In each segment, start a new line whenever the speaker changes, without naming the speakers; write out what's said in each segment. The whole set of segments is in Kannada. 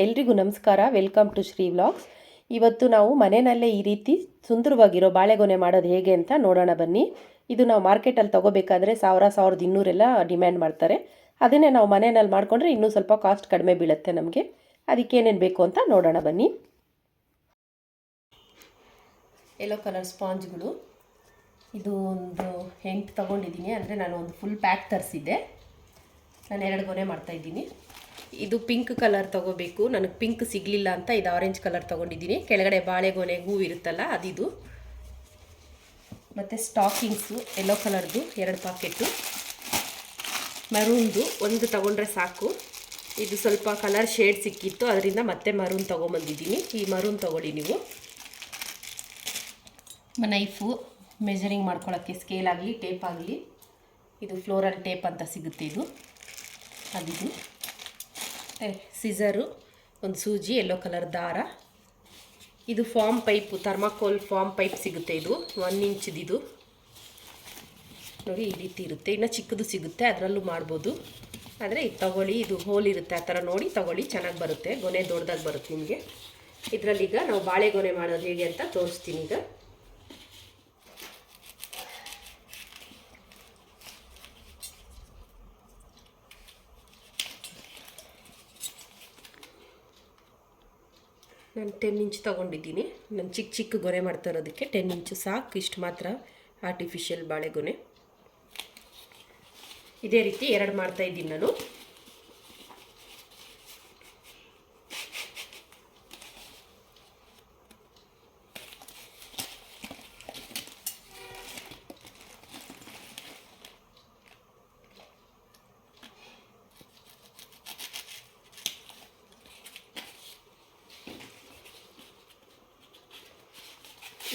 ಎಲ್ರಿಗೂ ನಮಸ್ಕಾರ. Welcome to Shri vlogs. ಇವತ್ತು ನಾವು ಮನೆಯಲ್ಲೇ ಈ ರೀತಿ ಸುಂದರವಾಗಿರೋ ಬಾಳೆಗೊನೆ ಮಾಡೋದು ಹೇಗೆ ಅಂತ ನೋಡೋಣ ಬನ್ನಿ. ಇದು ನಾವು ಮಾರ್ಕೆಟಲ್ಲಿ ತೊಗೋಬೇಕಾದ್ರೆ 1200 ಎಲ್ಲ ಡಿಮ್ಯಾಂಡ್ ಮಾಡ್ತಾರೆ. ಅದನ್ನೇ ನಾವು ಮನೆಯಲ್ಲಿ ಮಾಡಿಕೊಂಡ್ರೆ ಇನ್ನೂ ಸ್ವಲ್ಪ ಕಾಸ್ಟ್ ಕಡಿಮೆ ಬೀಳುತ್ತೆ ನಮಗೆ. ಅದಕ್ಕೇನೇನು ಬೇಕು ಅಂತ ನೋಡೋಣ ಬನ್ನಿ. ಯೆಲ್ಲೋ ಕಲರ್ ಸ್ಪಾಂಜ್ಗಳು, ಇದು ಒಂದು 8 ತೊಗೊಂಡಿದ್ದೀನಿ. ಅಂದರೆ ನಾನು ಒಂದು ಫುಲ್ ಪ್ಯಾಕ್ ತರಿಸಿದ್ದೆ. ನಾನು 2 ಗೊನೆ ಮಾಡ್ತಾಯಿದ್ದೀನಿ. ಇದು ಪಿಂಕ್ ಕಲರ್ ತೊಗೋಬೇಕು, ನನಗೆ ಪಿಂಕ್ ಸಿಗಲಿಲ್ಲ ಅಂತ ಇದು ಆರೆಂಜ್ ಕಲರ್ ತೊಗೊಂಡಿದ್ದೀನಿ. ಕೆಳಗಡೆ ಬಾಳೆಗೊನೆ ಹೂವು ಇರುತ್ತಲ್ಲ ಅದಿದು. ಮತ್ತು ಸ್ಟಾಕಿಂಗ್ಸು ಯೆಲ್ಲೋ ಕಲರ್ದು 2 ಪಾಕೆಟು, ಮರೂನ್ದು ಒಂದು ತೊಗೊಂಡ್ರೆ ಸಾಕು. ಇದು ಸ್ವಲ್ಪ ಕಲರ್ ಶೇಡ್ ಸಿಕ್ಕಿತ್ತು, ಅದರಿಂದ ಮತ್ತೆ ಮರೂನ್ ತೊಗೊಂಬಂದಿದ್ದೀನಿ. ಈ ಮರೂನ್ ತೊಗೊಳ್ಳಿ ನೀವು. ನೈಫು ಮೆಜರಿಂಗ್ ಮಾಡ್ಕೊಳ್ಳೋಕ್ಕೆ, ಸ್ಕೇಲ್ ಆಗಲಿ ಟೇಪ್ ಆಗಲಿ. ಇದು ಫ್ಲೋರಲ್ ಟೇಪ್ ಅಂತ ಸಿಗುತ್ತೆ, ಇದು ಅದಿದು. ಸಿಸರು, ಒಂದು ಸೂಜಿ, ಯೆಲ್ಲೋ ಕಲರ್ ದಾರ. ಇದು form pipe, thermocol form pipe ಸಿಗುತ್ತೆ. ಇದು 1 ಇಂಚಿದು ನೋಡಿ, ಈ ರೀತಿ ಇರುತ್ತೆ. ಇನ್ನು ಚಿಕ್ಕದು ಸಿಗುತ್ತೆ, ಅದರಲ್ಲೂ ಮಾಡ್ಬೋದು. ಆದರೆ ಇದು ತೊಗೊಳ್ಳಿ, ಇದು ಹೋಲ್ ಇರುತ್ತೆ, ಆ ಥರ ನೋಡಿ ತೊಗೊಳ್ಳಿ, ಚೆನ್ನಾಗಿ ಬರುತ್ತೆ. ಗೊನೆ ದೊಡ್ಡದಾಗಿ ಬರುತ್ತೆ ನಿಮಗೆ. ಇದರಲ್ಲೀಗ ನಾವು ಬಾಳೆಗೊನೆ ಮಾಡೋದು ಹೇಗೆ ಅಂತ ತೋರಿಸ್ತೀನಿ. ಈಗ ನಾನು 10 ಇಂಚ್ ತೊಗೊಂಡಿದ್ದೀನಿ. ನಾನು ಚಿಕ್ಕ ಗೊನೆ ಮಾಡ್ತಾ ಇರೋದಕ್ಕೆ 10 ಇಂಚು ಸಾಕು. ಇಷ್ಟು ಮಾತ್ರ ಆರ್ಟಿಫಿಷಿಯಲ್ ಬಾಳೆಗೊನೆ. ಇದೇ ರೀತಿ 2 ಮಾಡ್ತಾಯಿದ್ದೀನಿ ನಾನು.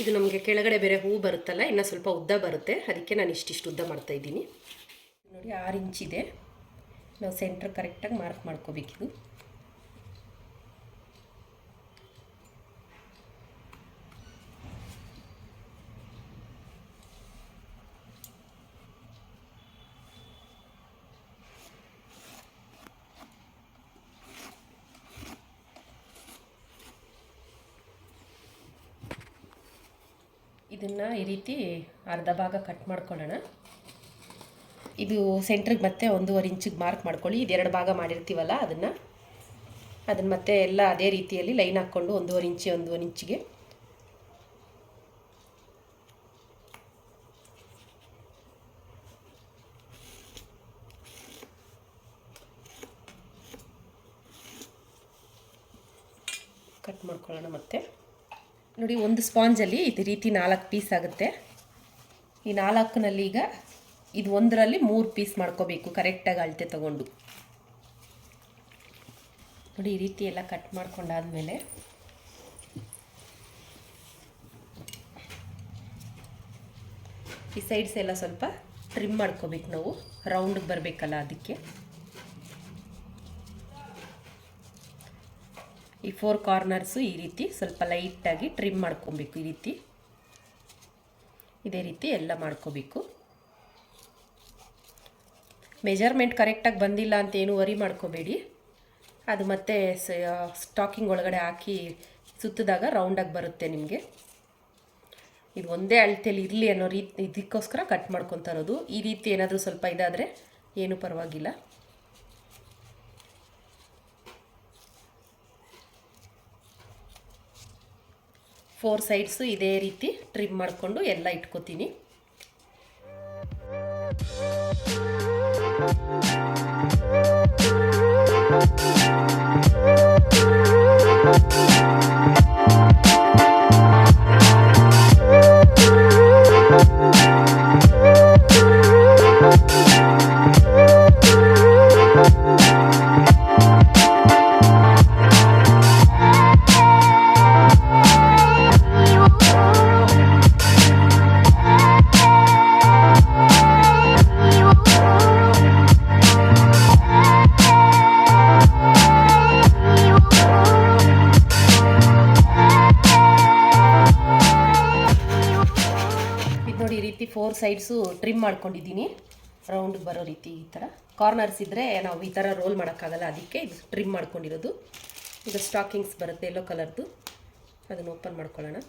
ಇದು ನಮಗೆ ಕೆಳಗಡೆ ಬೇರೆ ಹೂ ಬರುತ್ತಲ್ಲ, ಇನ್ನೂ ಸ್ವಲ್ಪ ಉದ್ದ ಬರುತ್ತೆ, ಅದಕ್ಕೆ ನಾನು ಇಷ್ಟಿಷ್ಟು ಉದ್ದ ಮಾಡ್ತಾಯಿದ್ದೀನಿ. ನೋಡಿ 6 ಇಂಚಿದೆ. ನಾವು ಸೆಂಟ್ರ್ ಕರೆಕ್ಟಾಗಿ ಮಾರ್ಕ್ ಮಾಡ್ಕೋಬೇಕಿದು. ಇದನ್ನು ಈ ರೀತಿ ಅರ್ಧ ಭಾಗ ಕಟ್ ಮಾಡ್ಕೊಳ್ಳೋಣ. ಇದು ಸೆಂಟ್ರಿಗೆ ಮತ್ತೆ 1.5 ಇಂಚಿಗೆ ಮಾರ್ಕ್ ಮಾಡ್ಕೊಳ್ಳಿ. ಇದು 2 ಭಾಗ ಮಾಡಿರ್ತೀವಲ್ಲ ಅದನ್ನು ಮತ್ತೆ ಎಲ್ಲ ಅದೇ ರೀತಿಯಲ್ಲಿ ಲೈನ್ ಹಾಕ್ಕೊಂಡು 1.5 ಇಂಚಿಗೆ ಕಟ್ ಮಾಡ್ಕೊಳ್ಳೋಣ. ಮತ್ತೆ ನೋಡಿ, ಒಂದು ಸ್ಪಾಂಜಲ್ಲಿ ಈ ರೀತಿ 4 ಪೀಸ್ ಆಗುತ್ತೆ. ಈ 4ನಲ್ಲಿ ಈಗ ಇದು ಒಂದರಲ್ಲಿ 3 ಪೀಸ್ ಮಾಡ್ಕೋಬೇಕು, ಕರೆಕ್ಟಾಗಿ ಅಳತೆ ತಗೊಂಡು. ನೋಡಿ, ಈ ರೀತಿ ಎಲ್ಲ ಕಟ್ ಮಾಡ್ಕೊಂಡಾದ್ಮೇಲೆ ಈ ಸೈಡ್ಸ್ ಎಲ್ಲ ಸ್ವಲ್ಪ ಟ್ರಿಮ್ ಮಾಡ್ಕೋಬೇಕು ನಾವು, ರೌಂಡಿಗೆ ಬರಬೇಕಲ್ಲ ಅದಕ್ಕೆ. ಈ 4 ಕಾರ್ನರ್ಸು ಈ ರೀತಿ ಸ್ವಲ್ಪ ಲೈಟಾಗಿ ಟ್ರಿಮ್ ಮಾಡ್ಕೊಬೇಕು. ಈ ರೀತಿ ಇದೇ ರೀತಿ ಎಲ್ಲ ಮಾಡ್ಕೋಬೇಕು. ಮೆಜರ್ಮೆಂಟ್ ಕರೆಕ್ಟಾಗಿ ಬಂದಿಲ್ಲ ಅಂತ ಏನು ವರಿ ಮಾಡ್ಕೋಬೇಡಿ. ಅದು ಮತ್ತೆ ಸ್ಟಾಕಿಂಗ್ ಒಳಗಡೆ ಹಾಕಿ ಸುತ್ತಿದಾಗ ರೌಂಡಾಗಿ ಬರುತ್ತೆ ನಿಮಗೆ. ಇದು ಒಂದೇ ಅಳತೆಯಲ್ಲಿ ಇರಲಿ ಅನ್ನೋ ಇದಕ್ಕೋಸ್ಕರ ಕಟ್ ಮಾಡ್ಕೊತಾ ಇರೋದು. ಈ ರೀತಿ ಏನಾದರೂ ಸ್ವಲ್ಪ ಇದಾದರೆ ಏನೂ ಪರವಾಗಿಲ್ಲ. ಫೋರ್ ಸೈಡ್ಸು ಇದೇ ರೀತಿ ಟ್ರಿಮ್ ಮಾಡಿಕೊಂಡು ಎಲ್ಲ ಇಟ್ಕೋತೀನಿ. ರೀತಿ 4 ಸೈಡ್ಸು ಟ್ರಿಮ್ ಮಾಡ್ಕೊಂಡಿದ್ದೀನಿ ರೌಂಡಿಗೆ ಬರೋ ರೀತಿ. ಈ ಥರ ಕಾರ್ನರ್ಸ್ ಇದ್ದರೆ ನಾವು ಈ ಥರ ರೋಲ್ ಮಾಡೋಕ್ಕಾಗಲ್ಲ, ಅದಕ್ಕೆ ಇದು ಟ್ರಿಮ್ ಮಾಡ್ಕೊಂಡಿರೋದು. ಈಗ ಸ್ಟಾಕಿಂಗ್ಸ್ ಬರುತ್ತೆ ಯೆಲ್ಲೋ ಕಲರ್ದು, ಅದನ್ನು ಓಪನ್ ಮಾಡ್ಕೊಳ್ಳೋಣ.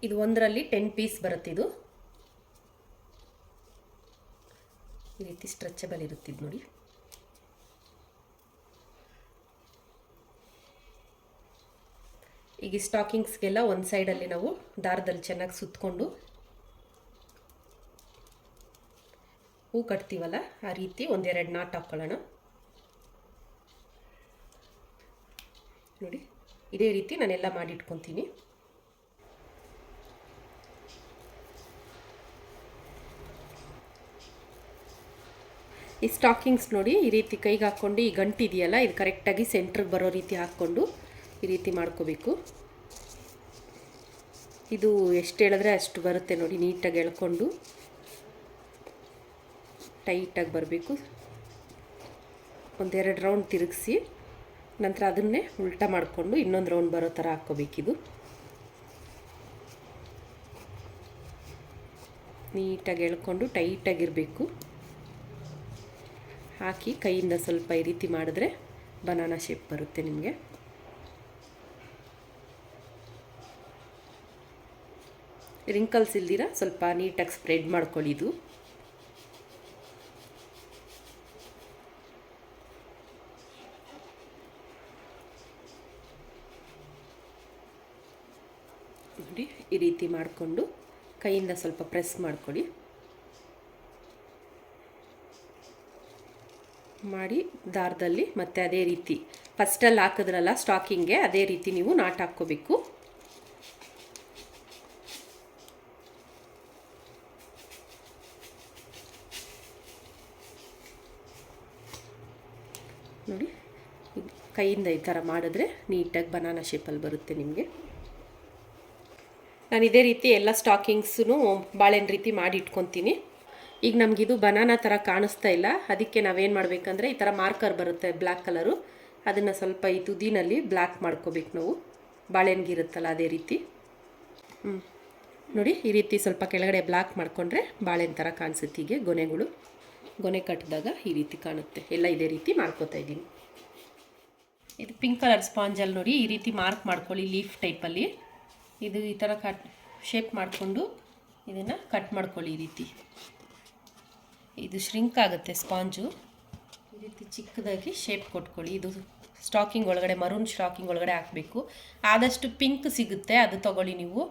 ಇದು ಒಂದರಲ್ಲಿ 10 ಪೀಸ್ ಬರುತ್ತೆ. ಇದು ಈ ರೀತಿ ಸ್ಟ್ರೆಚಬಲ್ ಇರುತ್ತಿದ್ದು ನೋಡಿ. ಈಗ ಸ್ಟಾಕಿಂಗ್ಸ್ಗೆಲ್ಲ ಒಂದು ಸೈಡಲ್ಲಿ ನಾವು ದಾರದಲ್ಲಿ ಚೆನ್ನಾಗಿ ಸುತ್ತಕೊಂಡು ಹೂ ಕಟ್ತೀವಲ್ಲ ಆ ರೀತಿ ಒಂದೆರಡು ನಾಟ್ ಹಾಕ್ಕೊಳ್ಳೋಣ. ನೋಡಿ ಇದೇ ರೀತಿ ನಾನೆಲ್ಲ ಮಾಡಿಟ್ಕೊತೀನಿ. ಈ ಸ್ಟಾಕಿಂಗ್ಸ್ ನೋಡಿ ಈ ರೀತಿ ಕೈಗೆ ಹಾಕ್ಕೊಂಡು ಈ ಗಂಟಿದೆಯಲ್ಲ ಇದು ಕರೆಕ್ಟಾಗಿ ಸೆಂಟ್ರಿಗೆ ಬರೋ ರೀತಿ ಹಾಕ್ಕೊಂಡು ಈ ರೀತಿ ಮಾಡ್ಕೋಬೇಕು. ಇದು ಎಷ್ಟು ಹೇಳಿದ್ರೆ ಅಷ್ಟು ಬರುತ್ತೆ ನೋಡಿ. ನೀಟಾಗಿ ಎಳ್ಕೊಂಡು ಟೈಟಾಗಿ ಬರಬೇಕು. ಒಂದೆರಡು ರೌಂಡ್ ತಿರುಗಿಸಿ ನಂತರ ಅದನ್ನೇ ಉಲ್ಟಾ ಮಾಡಿಕೊಂಡು ಇನ್ನೊಂದು ರೌಂಡ್ ಬರೋ ಥರ ಹಾಕ್ಕೋಬೇಕಿದು. ನೀಟಾಗಿ ಎಳ್ಕೊಂಡು ಟೈಟಾಗಿರಬೇಕು. ಹಾಕಿ ಕೈಯಿಂದ ಸ್ವಲ್ಪ ಈ ರೀತಿ ಮಾಡಿದ್ರೆ ಬನಾನಾ ಶೇಪ್ ಬರುತ್ತೆ ನಿಮಗೆ. ರಿಂಕಲ್ಸ್ ಇಲ್ದಿರ ಸ್ವಲ್ಪ ನೀಟಾಗಿ ಸ್ಪ್ರೆಡ್ ಮಾಡ್ಕೊಳ್ಳಿ. ಇದು ನೋಡಿ ಈ ರೀತಿ ಮಾಡಿಕೊಂಡು ಕೈಯಿಂದ ಸ್ವಲ್ಪ ಪ್ರೆಸ್ ಮಾಡ್ಕೊಳ್ಳಿ. ಮಾಡಿ ದಾರದಲ್ಲಿ ಮತ್ತೆ ಅದೇ ರೀತಿ ಫಸ್ಟಲ್ಲಿ ಹಾಕಿದ್ರಲ್ಲ ಸ್ಟಾಕಿಂಗ್ಗೆ ಅದೇ ರೀತಿ ನೀವು ನಾಟ್ ಹಾಕ್ಕೋಬೇಕು. ನೋಡಿ ಕೈಯಿಂದ ಈ ಥರ ಮಾಡಿದ್ರೆ ನೀಟಾಗಿ ಬನಾನಾ ಶೇಪಲ್ಲಿ ಬರುತ್ತೆ ನಿಮಗೆ. ನಾನು ಇದೇ ರೀತಿ ಎಲ್ಲ ಸ್ಟಾಕಿಂಗ್ಸೂ ಬಾಳೆಹಣ್ಣು ರೀತಿ ಮಾಡಿ ಇಟ್ಕೊತೀನಿ. ಈಗ ನಮಗಿದು ಬನಾನಾ ಥರ ಕಾಣಿಸ್ತಾ ಇಲ್ಲ, ಅದಕ್ಕೆ ನಾವೇನು ಮಾಡಬೇಕಂದ್ರೆ ಈ ಥರ ಮಾರ್ಕರ್ ಬರುತ್ತೆ ಬ್ಲ್ಯಾಕ್ ಕಲರು, ಅದನ್ನು ಸ್ವಲ್ಪ ಈ ತುದಿನಲ್ಲಿ ಬ್ಲ್ಯಾಕ್ ಮಾಡ್ಕೋಬೇಕು ನಾವು. ಬಾಳೆಹಣ್ಣಿಗಿರುತ್ತಲ್ಲ ಅದೇ ರೀತಿ. ನೋಡಿ ಈ ರೀತಿ ಸ್ವಲ್ಪ ಕೆಳಗಡೆ ಬ್ಲ್ಯಾಕ್ ಮಾಡಿಕೊಂಡ್ರೆ ಬಾಳೆಹಣ್ಣು ಥರ ಕಾಣಿಸುತ್ತೆ. ಹೀಗೆ ಗೊನೆ ಕಟ್ಟಿದಾಗ ಈ ರೀತಿ ಕಾಣುತ್ತೆ. ಎಲ್ಲ ಇದೇ ರೀತಿ ಮಾಡ್ಕೋತಾ ಇದ್ದೀನಿ. ಇದು ಪಿಂಕ್ ಕಲರ್ ಸ್ಪಾಂಜಲ್ಲಿ ನೋಡಿ ಈ ರೀತಿ ಮಾರ್ಕ್ ಮಾಡ್ಕೊಳ್ಳಿ ಲೀಫ್ ಟೈಪಲ್ಲಿ. ಇದು ಈ ಥರ ಶೇಪ್ ಮಾಡಿಕೊಂಡು ಇದನ್ನು ಕಟ್ ಮಾಡ್ಕೊಳ್ಳಿ ಈ ರೀತಿ. ಇದು ಶ್ರಿಂಕ್ ಆಗುತ್ತೆ ಸ್ಪಾಂಜು. ಈ ರೀತಿ ಚಿಕ್ಕದಾಗಿ ಶೇಪ್ ಕೊಟ್ಕೊಳ್ಳಿ. ಇದು ಸ್ಟಾಕಿಂಗ್ ಒಳಗಡೆ ಮರೂನ್ ಸ್ಟಾಕಿಂಗ್ ಒಳಗಡೆ ಹಾಕಬೇಕು. ಆದಷ್ಟು ಪಿಂಕ್ ಸಿಗುತ್ತೆ ಅದು ತೊಗೊಳ್ಳಿ ನೀವು.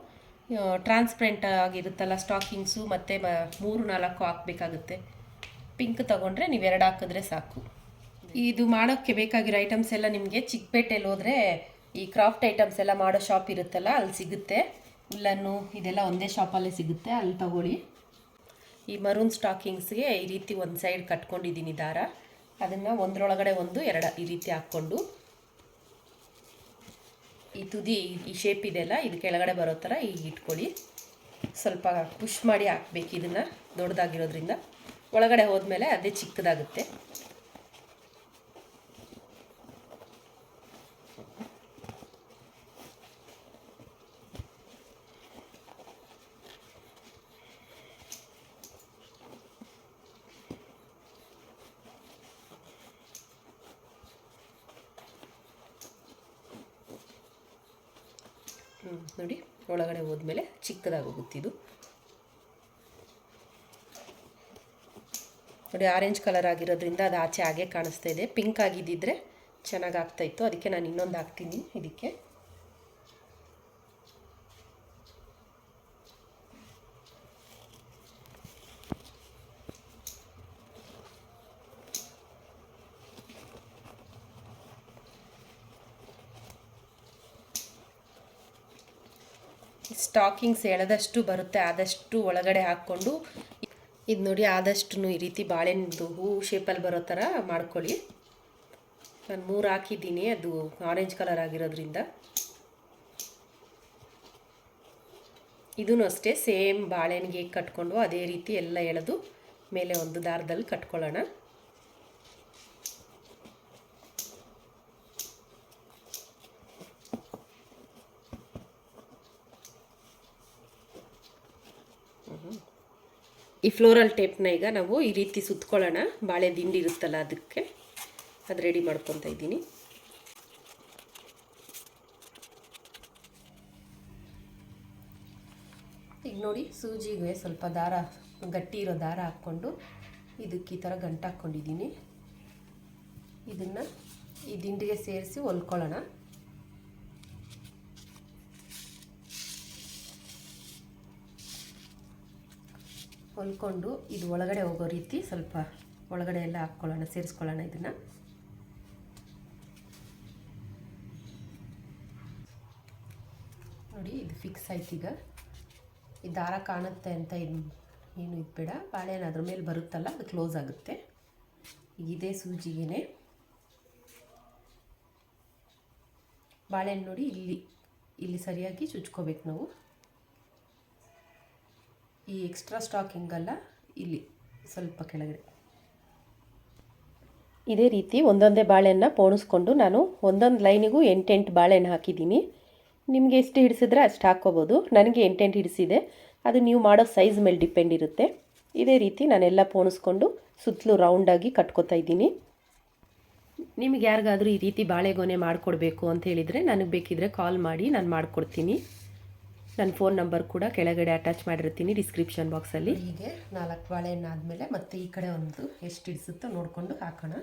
ಟ್ರಾನ್ಸ್ಪರೆಂಟ್ ಆಗಿರುತ್ತಲ್ಲ ಸ್ಟಾಕಿಂಗ್ಸು ಮತ್ತು 3-4 ಹಾಕಬೇಕಾಗುತ್ತೆ. ಪಿಂಕ್ ತೊಗೊಂಡ್ರೆ ನೀವು 2 ಹಾಕಿದ್ರೆ ಸಾಕು. ಇದು ಮಾಡೋಕ್ಕೆ ಬೇಕಾಗಿರೋ ಐಟಮ್ಸ್ ಎಲ್ಲ ನಿಮಗೆ ಚಿಕ್ಕಪೇಟೆಯಲ್ಲಿ ಹೋದರೆ ಈ ಕ್ರಾಫ್ಟ್ ಐಟಮ್ಸ್ ಎಲ್ಲ ಮಾಡೋ ಶಾಪ್ ಇರುತ್ತಲ್ಲ ಅಲ್ಲಿ ಸಿಗುತ್ತೆ. ಉಲ್ಲನ್ನು ಇದೆಲ್ಲ ಒಂದೇ ಶಾಪಲ್ಲೇ ಸಿಗುತ್ತೆ, ಅಲ್ಲಿ ತಗೊಳ್ಳಿ. ಈ ಮರೂನ್ ಸ್ಟಾಕಿಂಗ್ಸ್ಗೆ ಈ ರೀತಿ ಒಂದು ಸೈಡ್ ಕಟ್ಕೊಂಡಿದ್ದೀನಿ ದಾರ. ಅದನ್ನು ಒಂದರೊಳಗಡೆ ಒಂದು 2 ಈ ರೀತಿ ಹಾಕ್ಕೊಂಡು ಈ ತುದಿ ಈ ಶೇಪ್ ಇದೆಲ್ಲ ಇದು ಕೆಳಗಡೆ ಬರೋ ಥರ ಈಗ ಇಟ್ಕೊಳ್ಳಿ. ಸ್ವಲ್ಪ ಪುಷ್ ಮಾಡಿ ಹಾಕ್ಬೇಕು ಇದನ್ನು, ದೊಡ್ಡದಾಗಿರೋದ್ರಿಂದ ಒಳಗಡೆ ಹೋದ್ಮೇಲೆ ಅದೇ ಚಿಕ್ಕದಾಗುತ್ತೆ. ನೋಡಿ ಒಳಗಡೆ ಹೋದ್ಮೇಲೆ ಚಿಕ್ಕದಾಗೋಗುತ್ತಿದ್ದು. ನೋಡಿ ಆರೆಂಜ್ ಕಲರ್ ಆಗಿರೋದ್ರಿಂದ ಅದು ಆಚೆ ಹಾಗೆ ಕಾಣಿಸ್ತಾ ಇದೆ. ಪಿಂಕ್ ಆಗಿದ್ದಿದ್ರೆ ಚೆನ್ನಾಗಿ ಆಗ್ತಾಯಿತ್ತು, ಅದಕ್ಕೆ ನಾನು ಇನ್ನೊಂದು ಹಾಕ್ತೀನಿ ಇದಕ್ಕೆ. ಸ್ಟಾಕಿಂಗ್ಸ್ ಎಳೆದಷ್ಟು ಬರುತ್ತೆ ಆದಷ್ಟು ಒಳಗಡೆ ಹಾಕ್ಕೊಂಡು ಇದು ನೋಡಿ ಆದಷ್ಟು ಈ ರೀತಿ ಬಾಳೆಹಣ್ಣು ಹೂ ಶೇಪಲ್ಲಿ ಬರೋ ಥರ ಮಾಡ್ಕೊಳ್ಳಿ. ನಾನು 3 ಹಾಕಿದ್ದೀನಿ, ಅದು ಆರೆಂಜ್ ಕಲರ್ ಆಗಿರೋದ್ರಿಂದ. ಇದೂ ಅಷ್ಟೇ ಸೇಮ್ ಬಾಳೆಹಣ್ಣಿಗೆ ಕಟ್ಕೊಂಡು ಅದೇ ರೀತಿ ಎಲ್ಲ ಎಳೆದು ಮೇಲೆ ಒಂದು ದಾರದಲ್ಲಿ ಕಟ್ಕೊಳ್ಳೋಣ. ಈ ಫ್ಲೋರಲ್ ಟೇಪ್ನ ಈಗ ನಾವು ಈ ರೀತಿ ಸುತ್ಕೊಳ್ಳೋಣ. ಬಾಳೆ ದಿಂಡಿ ಇರುತ್ತಲ್ಲ ಅದಕ್ಕೆ ಅದು ರೆಡಿ ಮಾಡ್ಕೊತಾ ಇದ್ದೀನಿ. ಈಗ ನೋಡಿ, ಸೂಜಿಗೆ ಸ್ವಲ್ಪ ದಾರ, ಗಟ್ಟಿ ಇರೋ ದಾರ ಹಾಕ್ಕೊಂಡು ಇದಕ್ಕೆ ಈ ಥರ ಗಂಟು ಹಾಕ್ಕೊಂಡಿದ್ದೀನಿ. ಇದನ್ನು ಈ ದಿಂಡಿಗೆ ಸೇರಿಸಿ ಹೊಲ್ಕೊಳ್ಳೋಣ. ಹೊಲ್ಕೊಂಡು ಇದು ಒಳಗಡೆ ಹೋಗೋ ರೀತಿ ಸ್ವಲ್ಪ ಒಳಗಡೆ ಎಲ್ಲ ಹಾಕ್ಕೊಳ್ಳೋಣ, ಸೇರಿಸ್ಕೊಳ್ಳೋಣ. ಇದನ್ನು ನೋಡಿ, ಇದು ಫಿಕ್ಸ್ ಆಯ್ತು. ಈಗ ಈ ದಾರ ಕಾಣುತ್ತೆ ಅಂತ ಏನು ಇದು ಬೇಡ, ಬಾಳೆಹಣ್ಣು ಅದ್ರ ಮೇಲೆ ಬರುತ್ತಲ್ಲ ಅದು ಕ್ಲೋಸ್ ಆಗುತ್ತೆ. ಇದೇ ಸೂಜಿಗೆ ಬಾಳೆಹಣ್ಣು ನೋಡಿ ಇಲ್ಲಿ ಸರಿಯಾಗಿ ಚುಚ್ಕೋಬೇಕು ನಾವು. ಈ ಎಕ್ಸ್ಟ್ರಾ ಸ್ಟಾಕಿಂಗಲ್ಲ, ಇಲ್ಲಿ ಸ್ವಲ್ಪ ಕೆಳಗಡೆ. ಇದೇ ರೀತಿ ಒಂದೊಂದೇ ಬಾಳೆಹಣ್ಣು ಪೋಣಿಸ್ಕೊಂಡು ನಾನು ಒಂದೊಂದು ಲೈನಿಗೂ 8 ಬಾಳೆಹಣ್ಣು ಹಾಕಿದ್ದೀನಿ. ನಿಮಗೆ ಎಷ್ಟು ಹಿಡಿಸಿದ್ರೆ ಅಷ್ಟು ಹಾಕ್ಕೋಬೋದು. ನನಗೆ 8 ಹಿಡಿಸಿದೆ. ಅದು ನೀವು ಮಾಡೋ ಸೈಜ್ ಮೇಲೆ ಡಿಪೆಂಡ್ ಇರುತ್ತೆ. ಇದೇ ರೀತಿ ನಾನೆಲ್ಲ ಪೋಣಿಸ್ಕೊಂಡು ಸುತ್ತಲೂ ರೌಂಡಾಗಿ ಕಟ್ಕೋತಾ ಇದ್ದೀನಿ. ನಿಮಗೆ ಯಾರಿಗಾದರೂ ಈ ರೀತಿ ಬಾಳೆಗೊನೆ ಮಾಡಿಕೊಡ್ಬೇಕು ಅಂತ ಹೇಳಿದರೆ ನನಗೆ ಬೇಕಿದ್ದರೆ ಕಾಲ್ ಮಾಡಿ, ನಾನು ಮಾಡಿಕೊಡ್ತೀನಿ. ನನ್ನ ಫೋನ್ ನಂಬರ್ ಕೂಡ ಕೆಳಗಡೆ ಅಟ್ಯಾಚ್ ಮಾಡಿರ್ತೀನಿ ಡಿಸ್ಕ್ರಿಪ್ಷನ್ ಬಾಕ್ಸಲ್ಲಿ. ಹೀಗೆ 4 ಬಾಳೆಹಣ್ಣು ಆದಮೇಲೆ ಮತ್ತೆ ಈ ಕಡೆ ಒಂದು ಎಷ್ಟು ಹಿಡಿಸುತ್ತೋ ನೋಡಿಕೊಂಡು ಹಾಕೋಣ.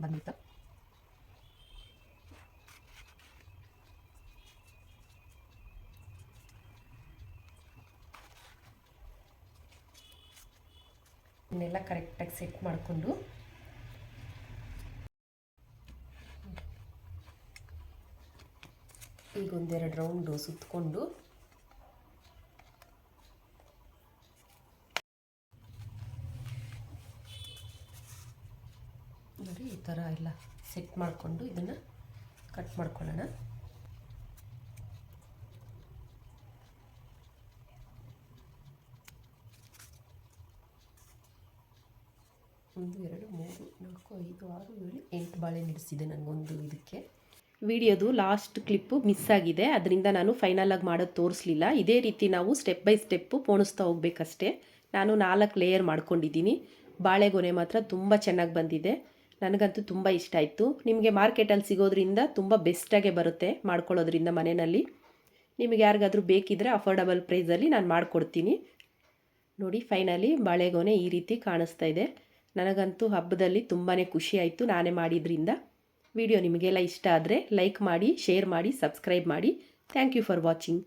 ಬಂದಿತ್ತ ಇದನ್ನೆಲ್ಲ ಕರೆಕ್ಟಾಗಿ ಸೆಟ್ ಮಾಡಿಕೊಂಡು ಈಗ ಒಂದೆರಡು ರೌಂಡು ಸುತ್ತಕೊಂಡು ನೋಡಿ ಈ ಥರ ಎಲ್ಲ ಸೆಟ್ ಮಾಡಿಕೊಂಡು ಇದನ್ನು ಕಟ್ ಮಾಡ್ಕೊಳ್ಳೋಣ. ಒಂದು 2 3 4 5 6 7 8 ಬಾಳೆ ನಿಡಿಸಿದೆ ನನಗೊಂದು ಇದಕ್ಕೆ. ವಿಡಿಯೋದು ಲಾಸ್ಟ್ ಕ್ಲಿಪ್ಪು ಮಿಸ್ ಆಗಿದೆ, ಅದರಿಂದ ನಾನು ಫೈನಲಾಗಿ ಮಾಡೋದು ತೋರಿಸಲಿಲ್ಲ. ಇದೇ ರೀತಿ ನಾವು ಸ್ಟೆಪ್ ಬೈ ಸ್ಟೆಪ್ಪು ಪೋಣಿಸ್ತಾ ಹೋಗಬೇಕಷ್ಟೇ. ನಾನು 4 ಲೇಯರ್ ಮಾಡ್ಕೊಂಡಿದ್ದೀನಿ. ಬಾಳೆಗೊನೆ ಮಾತ್ರ ತುಂಬ ಚೆನ್ನಾಗಿ ಬಂದಿದೆ, ನನಗಂತೂ ತುಂಬ ಇಷ್ಟ ಆಯಿತು. ನಿಮಗೆ ಮಾರ್ಕೆಟಲ್ಲಿ ಸಿಗೋದ್ರಿಂದ ತುಂಬ ಬೆಸ್ಟಾಗೆ ಬರುತ್ತೆ ಮಾಡ್ಕೊಳ್ಳೋದ್ರಿಂದ ಮನೆಯಲ್ಲಿ. ನಿಮಗೆ ಯಾರಿಗಾದರೂ ಬೇಕಿದ್ದರೆ ಅಫೋರ್ಡಬಲ್ ಪ್ರೈಸಲ್ಲಿ ನಾನು ಮಾಡಿಕೊಡ್ತೀನಿ. ನೋಡಿ, ಫೈನಲಿ ಬಾಳೆಗೊನೆ ಈ ರೀತಿ ಕಾಣಿಸ್ತಾ ಇದೆ. ನನಗಂತೂ ಹಬ್ಬದಲ್ಲಿ ತುಂಬಾ ಖುಷಿ ಆಯಿತು ನಾನೇ ಮಾಡಿದ್ರಿಂದ. ವಿಡಿಯೋ ನಿಮಗೆಲ್ಲ ಇಷ್ಟ ಆದರೆ ಲೈಕ್ ಮಾಡಿ, ಶೇರ್ ಮಾಡಿ, ಸಬ್ಸ್ಕ್ರೈಬ್ ಮಾಡಿ. Thank you for watching.